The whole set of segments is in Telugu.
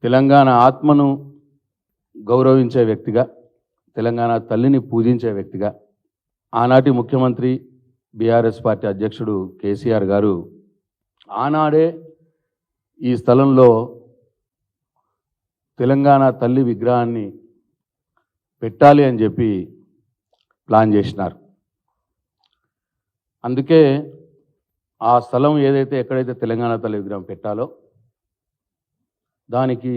తెలంగాణ ఆత్మను గౌరవించే వ్యక్తిగా, తెలంగాణ తల్లిని పూజించే వ్యక్తిగా ఆనాటి ముఖ్యమంత్రి బీఆర్ఎస్ పార్టీ అధ్యక్షుడు కేసీఆర్ గారు ఆనాడే ఈ స్థలంలో తెలంగాణ తల్లి విగ్రహాన్ని పెట్టాలి అని చెప్పి ప్లాన్ చేసినారు. అందుకే ఆ స్థలం ఏదైతే ఎక్కడైతే తెలంగాణ తల్లి విగ్రహం పెట్టాలో దానికి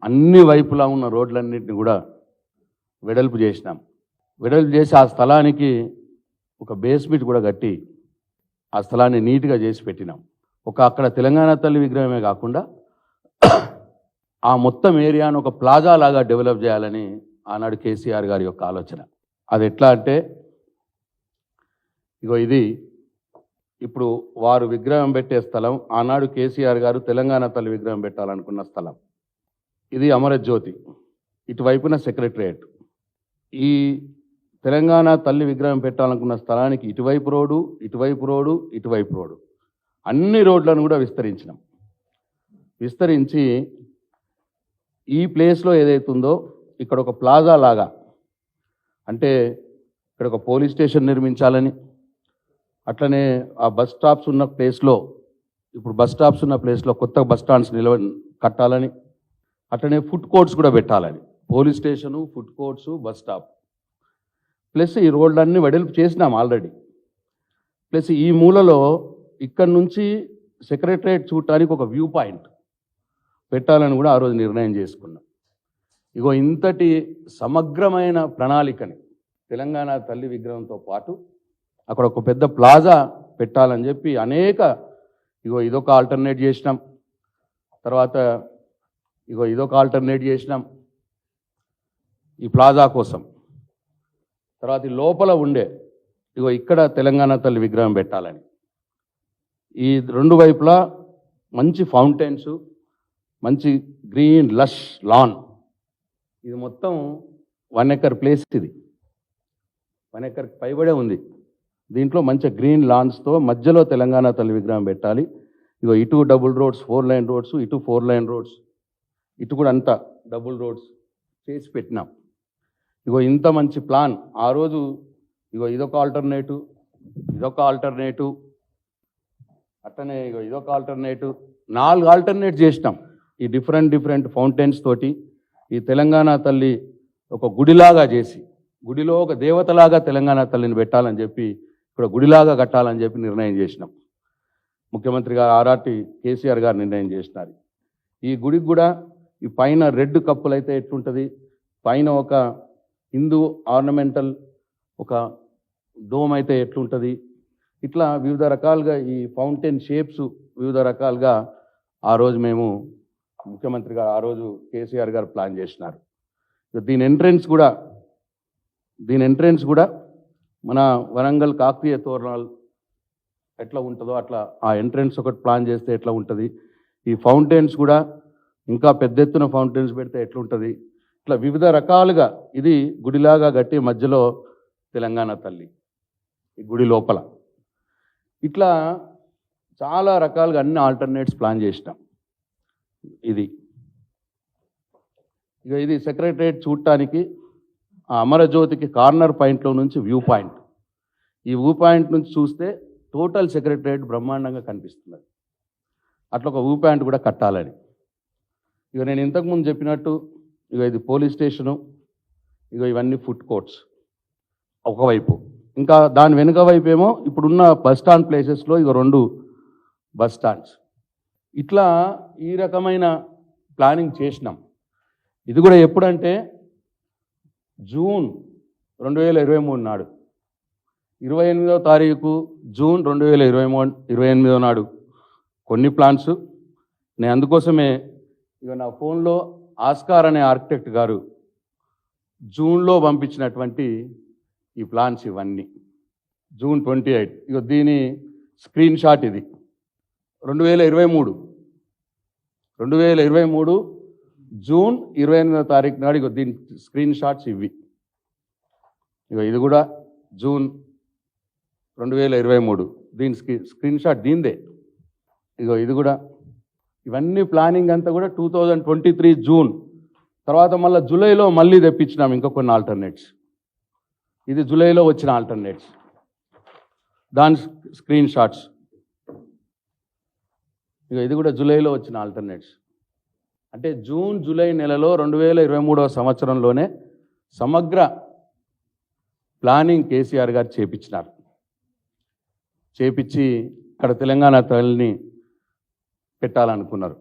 అన్ని వైపులా ఉన్న రోడ్లన్నింటినీ కూడా వెడల్పు చేసినాం. వెడల్పు చేసి ఆ స్థలానికి ఒక బేస్మెంట్ కూడా కట్టి ఆ స్థలాన్ని నీట్గా చేసి పెట్టినాం. అక్కడ తెలంగాణ తల్లి విగ్రహమే కాకుండా ఆ మొత్తం ఏరియాను ఒక ప్లాజా లాగా డెవలప్ చేయాలని ఆనాడు కేసీఆర్ గారి యొక్క ఆలోచన. అది ఎట్లా అంటే, ఇది ఇప్పుడు వారు విగ్రహం పెట్టే స్థలం, ఆనాడు కేసీఆర్ గారు తెలంగాణ తల్లి విగ్రహం పెట్టాలనుకున్న స్థలం. ఇది అమరజ్యోతి, ఇటువైపున సెక్రటరియట్. ఈ తెలంగాణ తల్లి విగ్రహం పెట్టాలనుకున్న స్థలానికి ఇటువైపు రోడ్డు, ఇటువైపు రోడ్డు, ఇటువైపు రోడ్డు, అన్ని రోడ్లను కూడా విస్తరించి ఈ ప్లేస్లో ఏదైతుందో ఇక్కడ ఒక ప్లాజా లాగా, అంటే ఇక్కడ ఒక పోలీస్ స్టేషన్ నిర్మించాలని, అట్లనే ఆ బస్ స్టాప్స్ ఉన్న ప్లేస్లో, ఇప్పుడు బస్ స్టాప్స్ ఉన్న ప్లేస్లో కొత్త బస్ స్టాండ్స్ కట్టాలని, అట్లనే ఫుడ్ కోర్ట్స్ కూడా పెట్టాలని. Police station, food courts, bus stop, plus ఈ రోడ్లన్నీ వెడల్పు చేసినాం ఆల్రెడీ. ప్లస్ ఈ మూలలో ఇక్కడ నుంచి సెక్రటరియట్ చూడటానికి ఒక వ్యూ పాయింట్ పెట్టాలని కూడా ఆ రోజు నిర్ణయం చేసుకున్నాం. ఇంతటి సమగ్రమైన ప్రణాళికని తెలంగాణ తల్లి విగ్రహంతో పాటు అక్కడ ఒక పెద్ద ప్లాజా పెట్టాలని చెప్పి అనేక ఇదొక ఆల్టర్నేట్ చేసినాం. తర్వాత ఇదొక ఆల్టర్నేట్ చేసినాం ఈ ప్లాజా కోసం. తర్వాత ఈ లోపల ఉండే ఇక్కడ తెలంగాణ తల్లి విగ్రహం పెట్టాలని, ఈ రెండు వైపులా మంచి ఫౌంటైన్స్, మంచి గ్రీన్ లష్ లాన్, ఇది మొత్తం 1 ఎకర్ ప్లేస్. ఇది 1 ఎకర్కి పైబడే ఉంది. దీంట్లో మంచి గ్రీన్ లాన్స్తో మధ్యలో తెలంగాణ తల్లి విగ్రహం పెట్టాలి. ఇటు డబుల్ రోడ్స్, 4 లైన్ రోడ్స్, ఇటు 4 లైన్ రోడ్స్, ఇటు కూడా అంతా డబుల్ రోడ్స్ చేసి పెట్టినాం. ఇంత మంచి ప్లాన్ ఆ రోజు. ఇదొక ఆల్టర్నేటివ్, అట్లనే ఇదొక ఆల్టర్నేటివ్, 4 ఆల్టర్నేట్ చేసినాం. ఈ డిఫరెంట్ ఫౌంటైన్స్ తోటి ఈ తెలంగాణ తల్లి ఒక గుడిలాగా చేసి, గుడిలో ఒక దేవతలాగా తెలంగాణ తల్లిని పెట్టాలని చెప్పి, ఇక్కడ గుడిలాగా కట్టాలని చెప్పి నిర్ణయం చేసినాం. ముఖ్యమంత్రి గారు ఆర్ఆర్టీ కేసీఆర్ గారు నిర్ణయం చేసినారు. ఈ గుడికి కూడా ఈ పైన రెడ్ కప్పులు అయితే ఎట్లుంటుంది, పైన ఒక హిందూ ఆర్నమెంటల్ ఒక డోమ్ అయితే ఎట్లుంటుంది, ఇట్లా వివిధ రకాలుగా ఈ ఫౌంటైన్ షేప్స్ వివిధ రకాలుగా ఆ రోజు మేము ముఖ్యమంత్రి గారు ఆ రోజు కేసీఆర్ గారు ప్లాన్ చేసినారు. దీని ఎంట్రెన్స్ కూడా మన వరంగల్ కాకతీయ తోరణాలు ఎట్లా ఉంటుందో అట్లా ఆ ఎంట్రెన్స్ ఒకటి ప్లాన్ చేస్తే ఎట్లా ఉంటుంది, ఈ ఫౌంటైన్స్ కూడా ఇంకా పెద్ద ఎత్తున ఫౌంటైన్స్ పెడితే ఎట్లుంటుంది, ఇట్లా వివిధ రకాలుగా ఇది గుడిలాగా కట్టి మధ్యలో తెలంగాణ తల్లి ఈ గుడి లోపల, ఇట్లా చాలా రకాలుగా అన్ని ఆల్టర్నేట్స్ ప్లాన్ చేసినాం. ఇది సెక్రటరియట్ చూడటానికి ఆ అమరజ్యోతికి కార్నర్ పాయింట్లో నుంచి వ్యూ పాయింట్. ఈ వ్యూ పాయింట్ నుంచి చూస్తే టోటల్ సెక్రటరియట్ బ్రహ్మాండంగా కనిపిస్తున్నది. అట్లా ఒక వ్యూ పాయింట్ కూడా కట్టాలని. నేను ఇంతకుముందు చెప్పినట్టు ఇది పోలీస్ స్టేషను, ఇవన్నీ ఫుడ్ కోర్ట్స్ ఒకవైపు, ఇంకా దాని వెనుక వైపు ఏమో ఇప్పుడున్న బస్ స్టాండ్ ప్లేసెస్లో 2 బస్ స్టాండ్స్. ఇట్లా ఈ రకమైన ప్లానింగ్ చేసినాం. ఇది కూడా ఎప్పుడంటే జూన్ 2023 నాడు, 28వ తారీఖు జూన్ 2028 నాడు కొన్ని ప్లాన్స్. నేను అందుకోసమే నా ఫోన్లో ఆస్కార్ అనే ఆర్కిటెక్ట్ గారు జూన్లో పంపించినటువంటి ఈ ప్లాన్స్ ఇవన్నీ జూన్ 28. దీని స్క్రీన్ షాట్ ఇది 2023 జూన్ 28వ తారీఖు నాడు దీని స్క్రీన్ షాట్స్ ఇవి. ఇది కూడా జూన్ 2023 దీని స్క్రీన్ షాట్ దీందే. ఇది కూడా ఇవన్నీ ప్లానింగ్ అంతా కూడా 2023 జూన్ తర్వాత మళ్ళీ జూలైలో మళ్ళీ తెప్పించినాం ఇంకా కొన్ని ఆల్టర్నేట్స్. ఇది జూలైలో వచ్చిన ఆల్టర్నేట్స్, దాని స్క్రీన్ షాట్స్. ఇక ఇది కూడా జూలైలో వచ్చిన ఆల్టర్నేట్స్. అంటే జూన్ జూలై నెలలో 2023వ సంవత్సరంలోనే సమగ్ర ప్లానింగ్ కేసీఆర్ గారు చేపించినారు. చేపించి ఇక్కడ తెలంగాణ తల్లిని పెట్టాలనుకున్నారు.